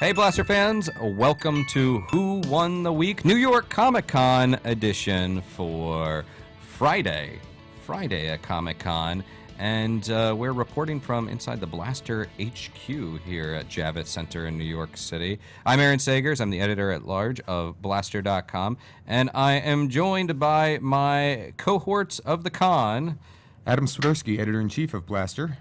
Hey Blaster fans, welcome to Who Won the Week New York Comic Con edition for Friday at Comic Con, and we're reporting from inside the Blaster HQ here at Javits Center in New York City. I'm Aaron Sagers, I'm the editor-at-large of Blaster.com, and I am joined by my cohorts of the con. Adam Swiderski, editor-in-chief of Blaster.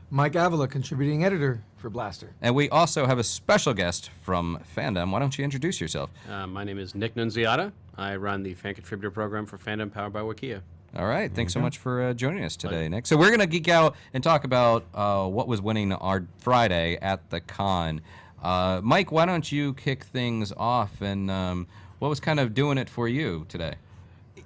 Mike Avila, contributing editor for Blaster. And we also have a special guest from Fandom. Why don't you introduce yourself? My name is Nick Nunziata. I run the fan contributor program for Fandom powered by Wikia. All right. Thanks so much for joining us today, Nick. So we're going to geek out and talk about what was winning our Friday at the con. Mike, why don't you kick things off, and what was kind of doing it for you today?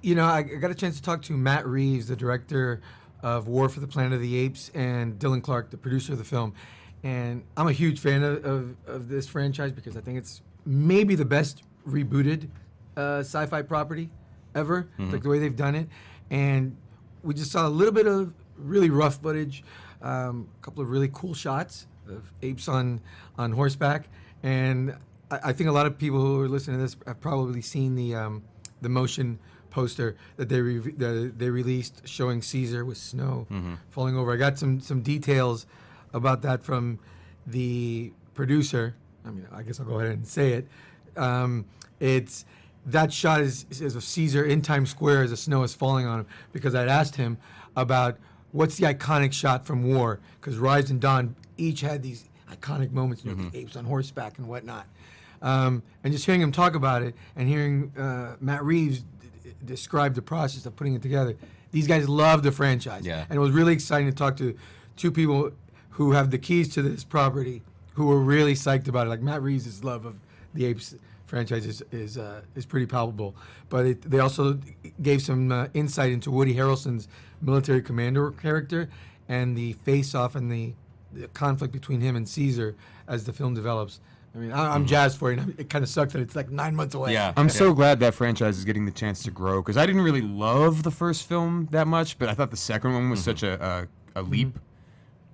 You know, I got a chance to talk to Matt Reeves, the director of War for the Planet of the Apes, and Dylan Clark, the producer of the film. And I'm a huge fan of this franchise because I think it's maybe the best rebooted sci-fi property ever, like the way they've done it. And we just saw a little bit of really rough footage, a couple of really cool shots of apes on horseback. And I think a lot of people who are listening to this have probably seen the motion poster that they released showing Caesar with snow falling over. I got some details about that from the producer. I mean, I guess I'll go ahead and say it. It's that shot is of Caesar in Times Square as the snow is falling on him, because I'd asked him about what's the iconic shot from War, because Rise and Dawn each had these iconic moments, you know, the apes on horseback and whatnot. And just hearing him talk about it and hearing Matt Reeves describe the process of putting it together, these guys love the franchise. Yeah. And it was really exciting to talk to two people who have the keys to this property who were really psyched about it. Like Matt Reeves' love of the Apes franchise is pretty palpable. But they also gave some insight into Woody Harrelson's military commander character and the face-off and the conflict between him and Caesar as the film develops. I mean, I'm jazzed for it. It kind of sucks that it's like 9 months away. Yeah, I'm so glad that franchise is getting the chance to grow, because I didn't really love the first film that much, but I thought the second one was such a leap,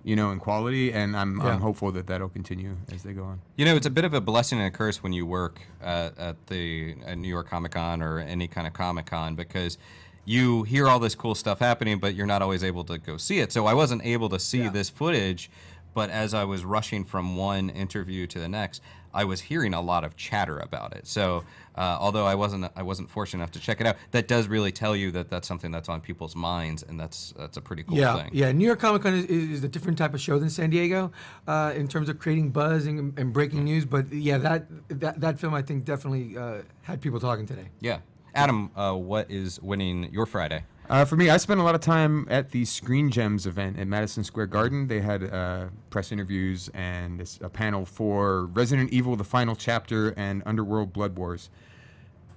you know, in quality, and I'm hopeful that that'll continue as they go on. You know, it's a bit of a blessing and a curse when you work at New York Comic Con or any kind of Comic Con, because you hear all this cool stuff happening, but you're not always able to go see it. So I wasn't able to see this footage. But as I was rushing from one interview to the next, I was hearing a lot of chatter about it. So although I wasn't fortunate enough to check it out, that does really tell you that that's something that's on people's minds, and that's a pretty cool thing. Yeah, New York Comic Con is a different type of show than San Diego in terms of creating buzz and breaking news. But yeah, that film I think definitely had people talking today. Yeah, Adam, what is winning your Friday? For me, I spent a lot of time at the Screen Gems event at Madison Square Garden. They had press interviews and a panel for Resident Evil, the final chapter, and Underworld Blood Wars.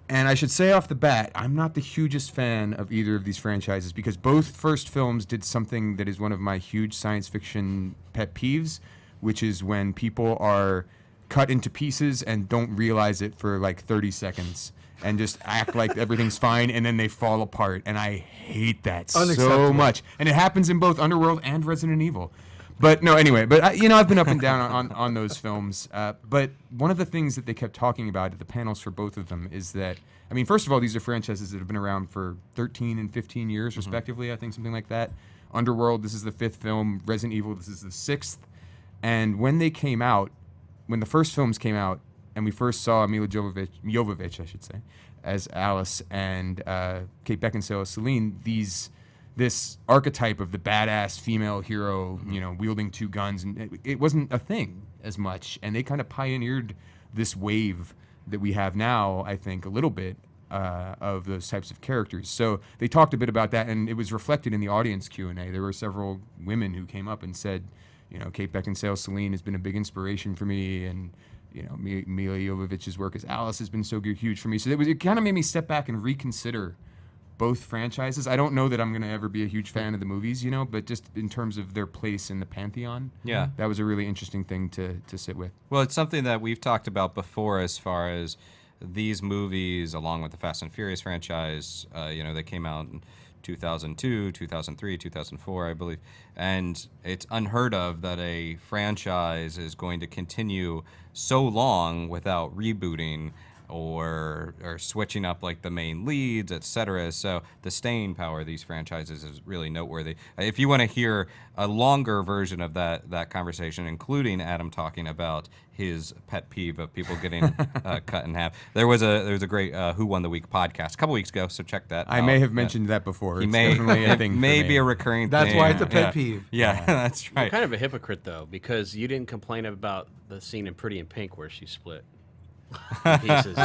And I should say off the bat, I'm not the hugest fan of either of these franchises, because both first films did something that is one of my huge science fiction pet peeves, which is when people are cut into pieces and don't realize it for like 30 seconds. And just act like everything's fine, and then they fall apart. And I hate that so much. And it happens in both Underworld and Resident Evil. But no, anyway. But I've been up and down on those films. But one of the things that they kept talking about at the panels for both of them is that, I mean, first of all, these are franchises that have been around for 13 and 15 years, respectively. I think something like that. Underworld, this is the 5th film. Resident Evil, this is the 6th. And when they came out, when the first films came out, and we first saw Mila Jovovich, I should say, as Alice, and Kate Beckinsale as Celine, this archetype of the badass female hero, you know, wielding 2 guns, and it wasn't a thing as much. And they kind of pioneered this wave that we have now, I think, a little bit, of those types of characters. So they talked a bit about that, and it was reflected in the audience Q&A. There were several women who came up and said, you know, Kate Beckinsale, Celine has been a big inspiration for me, and you know, Mila Jovovich's work as Alice has been so huge for me. So it kind of made me step back and reconsider both franchises. I don't know that I'm going to ever be a huge fan of the movies, you know, but just in terms of their place in the pantheon, that was a really interesting thing to sit with. Well, it's something that we've talked about before as far as these movies, along with the Fast and Furious franchise, you know, they came out in 2002, 2003, 2004, I believe. And it's unheard of that a franchise is going to continue so long without rebooting or switching up like the main leads, etc. So the staying power of these franchises is really noteworthy. If you want to hear a longer version of that conversation, including Adam talking about his pet peeve of people getting cut in half, there was a great Who Won the Week podcast a couple weeks ago. So check that. I out. may have mentioned that before. He It's may definitely a thing. may for be me. a recurring. That's thing. why it's a pet Yeah. peeve. Yeah, that's You're right. kind of a hypocrite though, because you didn't complain about the scene in Pretty in Pink where she split in pieces.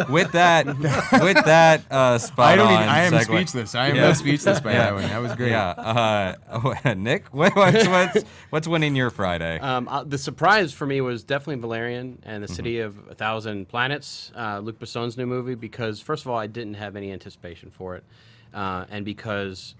With that, spot I don't. on Even, I am segue. speechless. I am speechless by that one. That was great. Yeah. Nick, what's winning your Friday? The surprise for me was definitely Valerian and the City of a Thousand Planets, Luc Besson's new movie, because first of all, I didn't have any anticipation for it, and because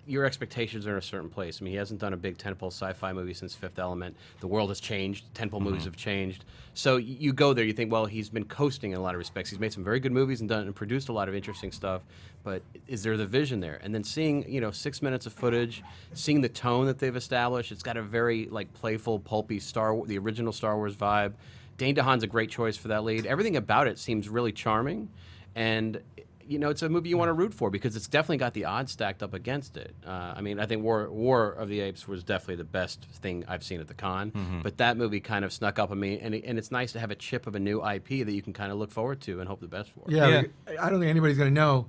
your expectations are in a certain place. I mean, he hasn't done a big tentpole sci-fi movie since Fifth Element. The world has changed. Tentpole movies have changed. So you go there, you think, well, he's been coasting in a lot of respects. He's made some very good movies and done and produced a lot of interesting stuff. But is there the vision there? And then seeing 6 minutes of footage, seeing the tone that they've established, it's got a very like playful, pulpy the original Star Wars vibe. Dane DeHaan's a great choice for that lead. Everything about it seems really charming, and it's a movie you want to root for because it's definitely got the odds stacked up against it. I mean, I think War of the Apes was definitely the best thing I've seen at the con, but that movie kind of snuck up on me, and it's nice to have a chip of a new IP that you can kind of look forward to and hope the best for. Yeah, I don't think anybody's going to know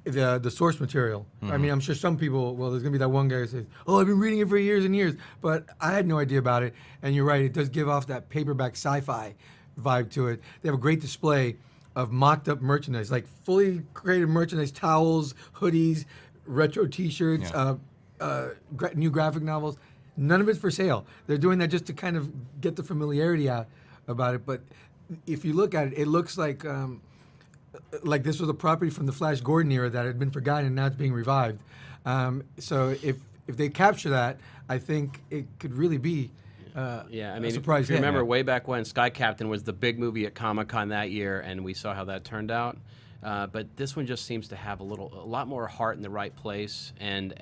the source material. I mean, I'm sure some people, there's going to be that one guy who says, oh, I've been reading it for years and years, but I had no idea about it. And you're right, it does give off that paperback sci-fi vibe to it. They have a great display of mocked-up merchandise, like fully created merchandise, towels, hoodies, retro T-shirts, new graphic novels. None of it's for sale. They're doing that just to kind of get the familiarity out about it. But if you look at it, it looks like this was a property from the Flash Gordon era that had been forgotten and now it's being revived. So if they capture that, I think it could really be. I mean, a surprise if you hit. remember way back when Sky Captain was the big movie at Comic-Con that year, and we saw how that turned out. But this one just seems to have a lot more heart in the right place, and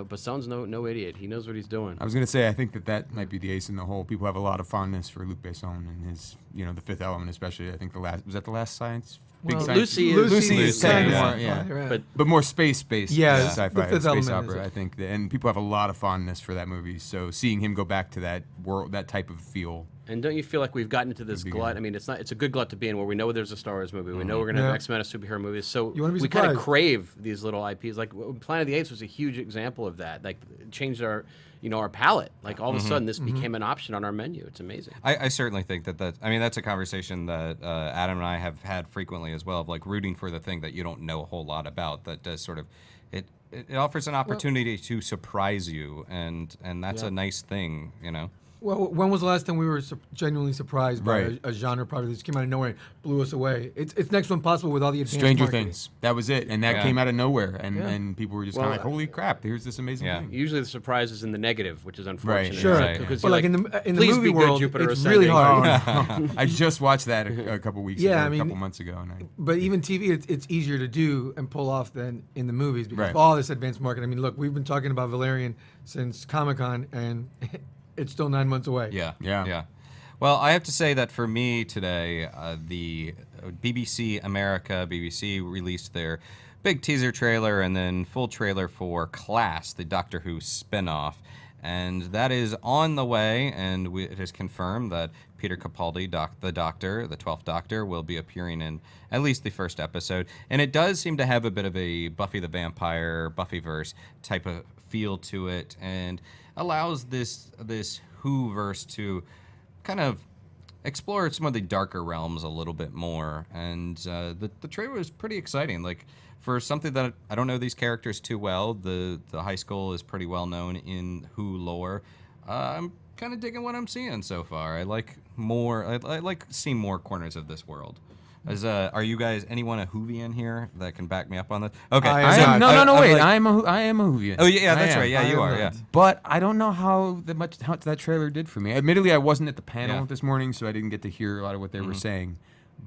Besson's no idiot. He knows what he's doing. I was going to say, I think that might be the ace in the hole. People have a lot of fondness for Luc Besson and his, the Fifth Element, especially. I think was that the last science? Big science. Lucy is yeah. more, yeah. Right. But more space-based sci-fi, the Fifth space Element opera, I think. And people have a lot of fondness for that movie. So seeing him go back to that world, that type of feel. And don't you feel like we've gotten into this glut? I mean, it's a good glut to be in where we know there's a Star Wars movie. We know we're going to have X-Men, a superhero movie. So You wanna be we kind of surprised. crave these little IPs. Like Planet of the Apes was a huge example of that. Like it changed our palette. Like all of a sudden this became an option on our menu. It's amazing. I certainly think that's a conversation that Adam and I have had frequently as well, of like rooting for the thing that you don't know a whole lot about, that does sort of it offers an opportunity to surprise you, and that's a nice thing, Well, when was the last time we were genuinely surprised by Right. a genre product that just came out of nowhere and blew us away? It's next one possible with all the advanced Stranger marketing. Things. That was it. And that came out of nowhere. And people were just Well, kind of like, holy crap, here's this amazing thing. Usually the surprise is in the negative, which is unfortunate. Sure. Right. Because But you're like in the "Please movie be good, world, Jupiter it's really Ascending." hard. I just watched that a couple weeks Yeah, ago, I mean, a couple months ago. And But even TV, it's easier to do and pull off than in the movies because Right. of all this advanced marketing. I mean, look, we've been talking about Valerian since Comic-Con, and it's still 9 months away. Yeah. Well, I have to say that for me today, the BBC America, BBC released their big teaser trailer and then full trailer for Class, the Doctor Who spinoff. And that is on the way, and it is confirmed that Peter Capaldi, the Doctor, the 12th Doctor, will be appearing in at least the first episode. And it does seem to have a bit of a Buffy the Vampire, Buffyverse type of feel to it, and allows this Who-verse to kind of explore some of the darker realms a little bit more. And the trailer was pretty exciting. Like, for something that I don't know these characters too well, the high school is pretty well known in Who lore. I'm kind of digging what I'm seeing so far. I like more. I like seeing more corners of this world. Are you guys anyone a Whovian here that can back me up on this? Okay, I so- am No, I'm wait. like- I am a Whovian. Oh yeah, that's I am. right. Yeah, I you am are. Yeah. not. But I don't know how that trailer did for me. Admittedly, I wasn't at the panel Yeah. this morning, so I didn't get to hear a lot of what they were saying.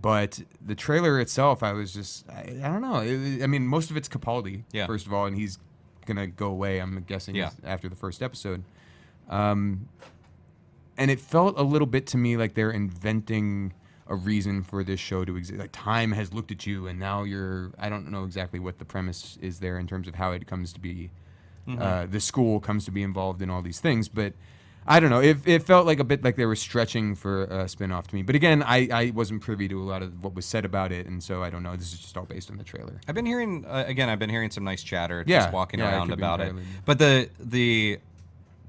But the trailer itself, I was just, I don't know. I mean, most of it's Capaldi, Yeah. first of all, and he's going to go away, I'm guessing, Yeah. after the first episode. And it felt a little bit to me like they're inventing a reason for this show to exist. Like, time has looked at you, and now I don't know exactly what the premise is there in terms of how it comes to be, the school comes to be involved in all these things, but I don't know. It felt like a bit like they were stretching for a spin-off to me. But again, I wasn't privy to a lot of what was said about it, and so I don't know. This is just all based on the trailer. I've been hearing I've been hearing some nice chatter Yeah, just walking yeah, it around could be about it. entirely. But the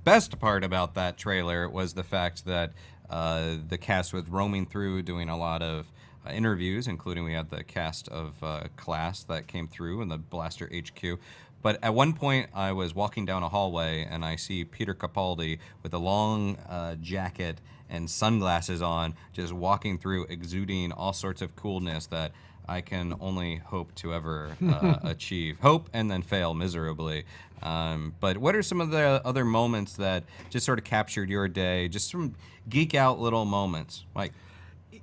best part about that trailer was the fact that the cast was roaming through, doing a lot of interviews, including we had the cast of Class that came through in the Blaster HQ. But at one point, I was walking down a hallway, and I see Peter Capaldi with a long jacket and sunglasses on, just walking through, exuding all sorts of coolness that I can only hope to ever achieve. Hope and then fail miserably. But what are some of the other moments that just sort of captured your day? Just some geek out little moments, like.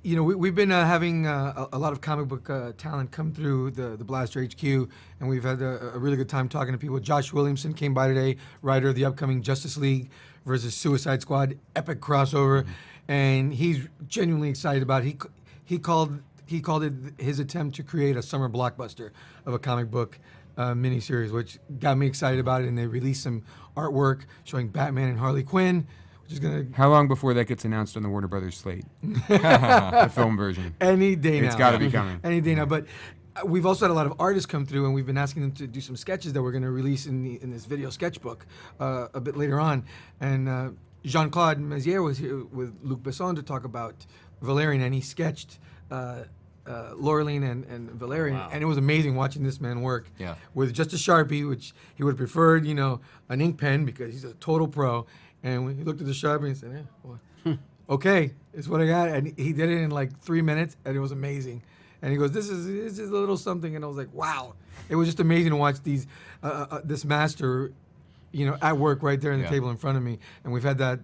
You know, we've been having a lot of comic book talent come through the Blaster HQ, and we've had a really good time talking to people. Josh Williamson came by today, writer of the upcoming Justice League versus Suicide Squad epic crossover, and he's genuinely excited about it. He called it his attempt to create a summer blockbuster of a comic book miniseries, which got me excited about it. And they released some artwork showing Batman and Harley Quinn. How long before that gets announced on the Warner Brothers slate? The film version. Any day now. It's got to be coming. Any day now. But we've also had a lot of artists come through, and we've been asking them to do some sketches that we're going to release in this video sketchbook a bit later on. And Jean-Claude Mézières was here with Luc Besson to talk about Valerian, and he sketched Laureline and Valerian, and it was amazing watching this man work with just a Sharpie, which he would have preferred, an ink pen because he's a total pro. And when he looked at the Sharpie and said, okay, it's what I got. And he did it in like 3 minutes, and it was amazing. And he goes, this is a little something. And I was like, wow. It was just amazing to watch this master, at work right there on the table in front of me. And we've had that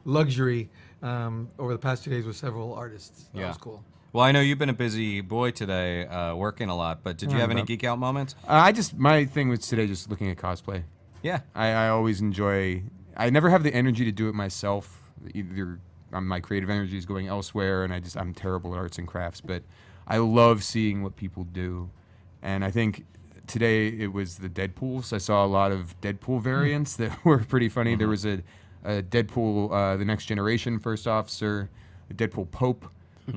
luxury over the past 2 days with several artists. That was cool. Well, I know you've been a busy boy today, working a lot, but did you have any geek out moments? My thing was today just looking at cosplay. Yeah. I always enjoy... I never have the energy to do it myself. Either my creative energy is going elsewhere, and I'm terrible at arts and crafts. But I love seeing what people do, and I think today it was the Deadpools. I saw a lot of Deadpool variants that were pretty funny. There was a Deadpool, the Next Generation First Officer, the Deadpool Pope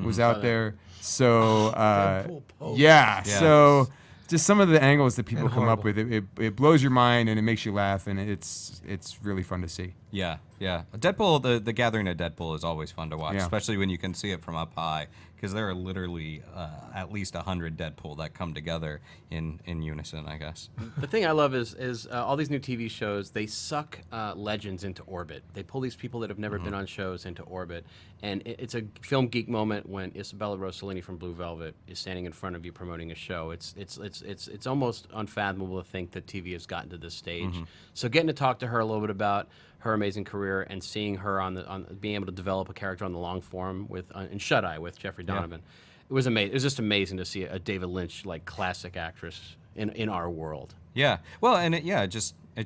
was out there. So Deadpool Pope. Yeah. So. Just some of the angles that people come up with, it blows your mind and it makes you laugh, and it's really fun to see. Yeah. Deadpool, the gathering of Deadpool is always fun to watch, especially when you can see it from up high, because there are literally at least 100 Deadpool that come together in unison, I guess. The thing I love is all these new TV shows, they suck legends into orbit. They pull these people that have never been on shows into orbit. And it's a film geek moment when Isabella Rossellini from Blue Velvet is standing in front of you promoting a show. It's almost unfathomable to think that TV has gotten to this stage. So getting to talk to her a little bit about her amazing career and seeing her on being able to develop a character on the long form in Shut Eye with Jeffrey Donovan, it was amazing. It was just amazing to see a David Lynch like classic actress in our world. Yeah. Well, and it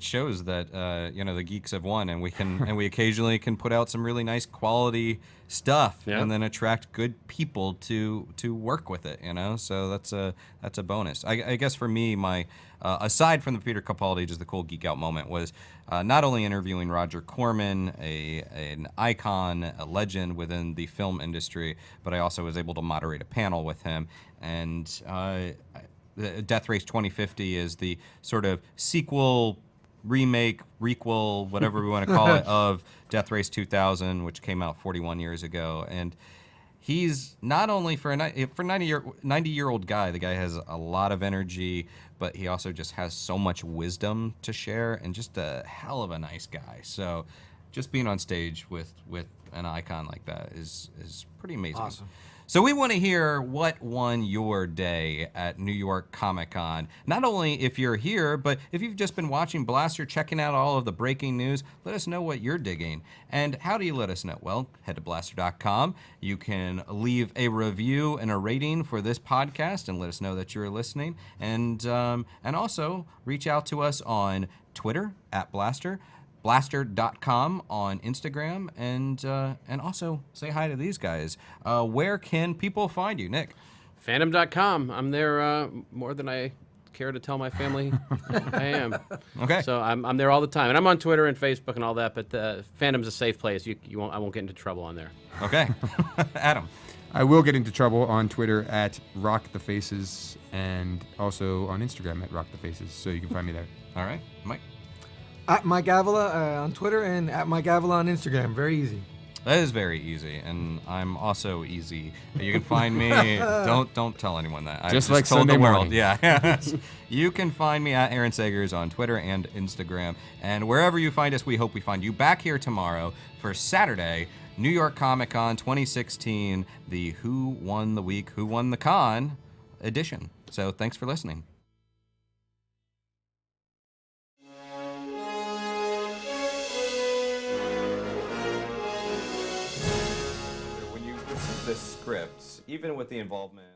shows that the geeks have won, and we occasionally can put out some really nice quality stuff, and then attract good people to work with it. So that's a bonus. I guess for me, my aside from the Peter Capaldi, just the cool geek out moment was not only interviewing Roger Corman, an icon, a legend within the film industry, but I also was able to moderate a panel with him, and Death Race 2050 is the sort of sequel, remake, requel, whatever we want to call it, of Death Race 2000, which came out 41 years ago. And he's not only for a 90-year-old guy, the guy has a lot of energy, but he also just has so much wisdom to share, and just a hell of a nice guy. So just being on stage with an icon like that is pretty amazing. Awesome. So we want to hear what won your day at New York Comic Con. Not only if you're here, but if you've just been watching Blaster, checking out all of the breaking news, let us know what you're digging. And how do you let us know? Well, head to blaster.com. You can leave a review and a rating for this podcast and let us know that you're listening. And also reach out to us on Twitter at Blaster. Blaster.com on Instagram, and also say hi to these guys. Where can people find you, Nick? Fandom.com. I'm there more than I care to tell my family I am. Okay. So I'm there all the time, and I'm on Twitter and Facebook and all that. But Fandom's a safe place. I won't get into trouble on there. Okay. Adam. I will get into trouble on Twitter at RockTheFaces and also on Instagram at RockTheFaces, so you can find me there. All right. Mike. At Mike Avila on Twitter and at Mike Avila on Instagram. Very easy. That is very easy, and I'm also easy. You can find me. Don't tell anyone that. I Just like told Sunday the world. morning. Yeah. You can find me at Aaron Sagers on Twitter and Instagram, and wherever you find us, we hope we find you back here tomorrow for Saturday, New York Comic Con 2016, the Who Won the Week, Who Won the Con edition. So thanks for listening. When you listen to the scripts, even with the involvement